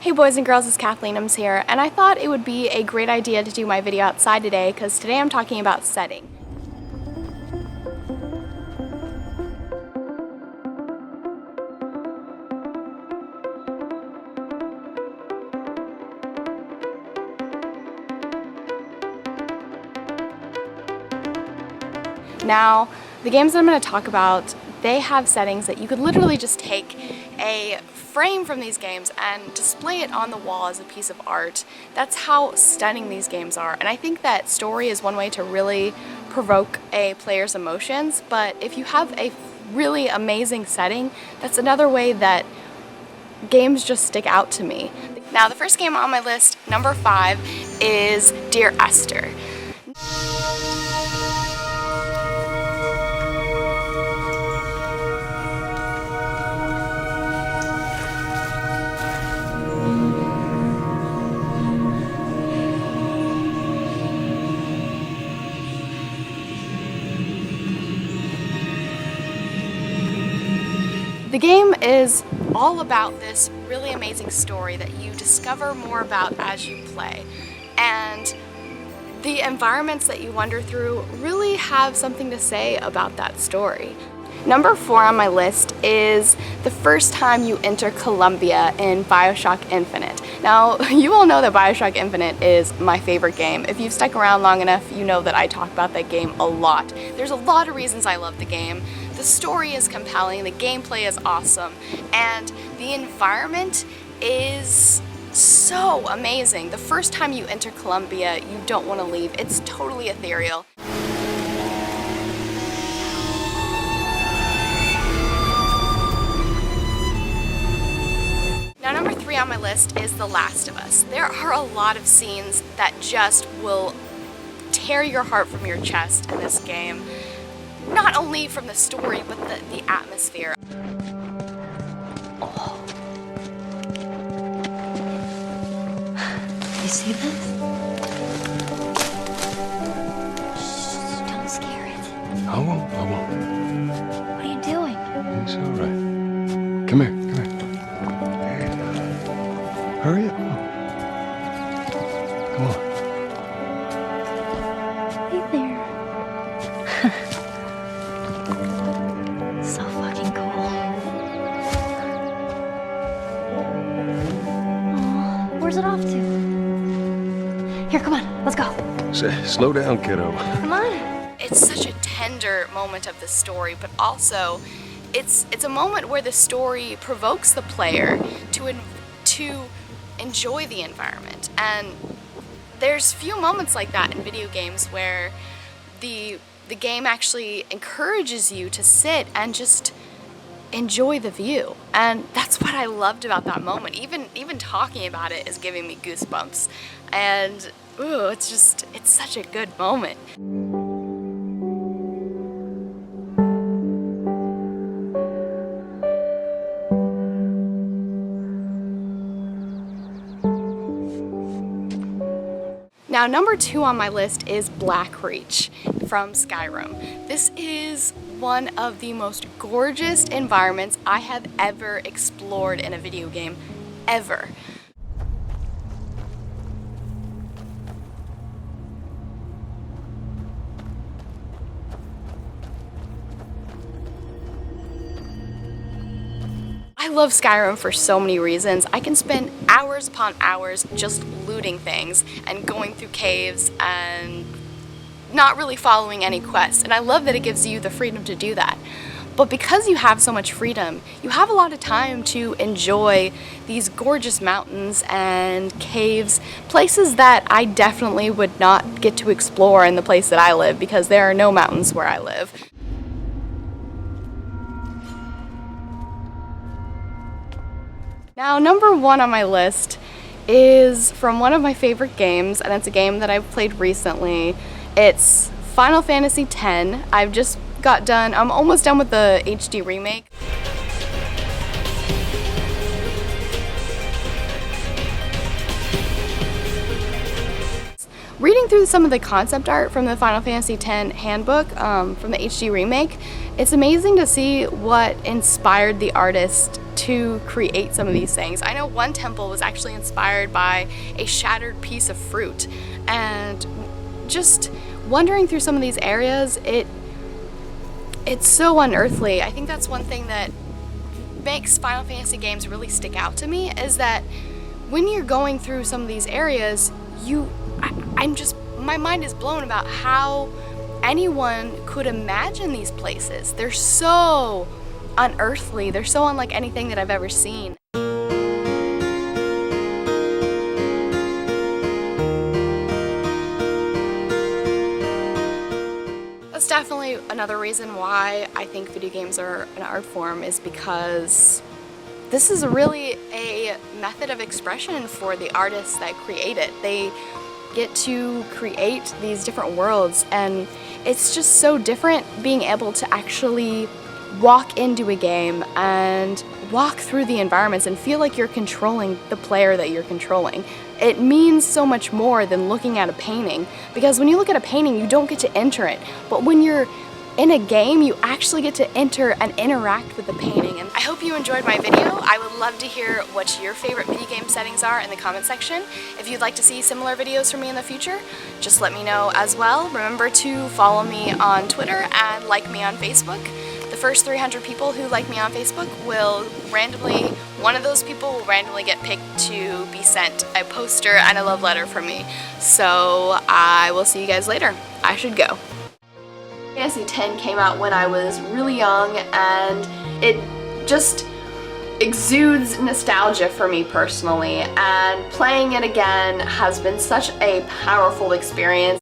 Hey boys and girls, it's Kathleen Ems here, and I thought it would be a great idea to do my video outside today because today I'm talking about setting. Now, the games that I'm going to talk about, they have settings that you could literally just take a frame from these games and display it on the wall as a piece of art. That's how stunning these games are, and I think that story is one way to really provoke a player's emotions, but if you have a really amazing setting, that's another way that games just stick out to me. Now, the first game on my list, number 5, is Dear Esther. The game is all about this really amazing story that you discover more about as you play, and the environments that you wander through really have something to say about that story. Number 4 on my list is the first time you enter Columbia in BioShock Infinite. Now, you all know that BioShock Infinite is my favorite game. If you've stuck around long enough, you know that I talk about that game a lot. There's a lot of reasons I love the game. The story is compelling, the gameplay is awesome, and the environment is so amazing. The first time you enter Columbia, you don't want to leave. It's totally ethereal. Now, number 3 on my list is The Last of Us. There are a lot of scenes that just will tear your heart from your chest in this game. Not only from the story, but the atmosphere. Oh. You see this? Shh, don't scare it. I won't. What are you doing? It's all right. Come here. There you go. Hurry up. Come on. Hey there. So fucking cool. Aw, where's it off to? Here, come on, let's go. Slow down, kiddo. Come on. It's such a tender moment of the story, but also it's a moment where the story provokes the player to enjoy the environment. And there's few moments like that in video games where the game actually encourages you to sit and just enjoy the view. And that's what I loved about that moment. Even talking about it is giving me goosebumps. And ooh, it's such a good moment. Now, number 2 on my list is Blackreach from Skyrim. This is one of the most gorgeous environments I have ever explored in a video game, ever. I love Skyrim for so many reasons. I can spend hours upon hours just looting things and going through caves and not really following any quests, and I love that it gives you the freedom to do that. But because you have so much freedom, you have a lot of time to enjoy these gorgeous mountains and caves, places that I definitely would not get to explore in the place that I live because there are no mountains where I live. Now, number 1 on my list is from one of my favorite games, and it's a game that I've played recently. It's Final Fantasy X. I'm almost done with the HD remake. Reading through some of the concept art from the Final Fantasy X handbook from the HD remake, it's amazing to see what inspired the artist to create some of these things. I know one temple was actually inspired by a shattered piece of fruit, and just wandering through some of these areas, it's so unearthly. I think that's one thing that makes Final Fantasy games really stick out to me, is that when you're going through some of these areas, my mind is blown about how anyone could imagine these places. They're so unearthly. They're so unlike anything that I've ever seen. That's definitely another reason why I think video games are an art form, is because this is really a method of expression for the artists that create it. They get to create these different worlds, and it's just so different being able to actually walk into a game and walk through the environments and feel like you're controlling the player that you're controlling. It means so much more than looking at a painting, because when you look at a painting, you don't get to enter it, but when you're in a game, you actually get to enter and interact with the painting. And I hope you enjoyed my video. I would love to hear what your favorite video game settings are in the comment section. If you'd like to see similar videos from me in the future, just let me know as well. Remember to follow me on Twitter and like me on Facebook. The first 300 people who like me on Facebook one of those people will randomly get picked to be sent a poster and a love letter from me. So I will see you guys later. I should go. Fantasy X came out when I was really young, and it just exudes nostalgia for me personally, and playing it again has been such a powerful experience.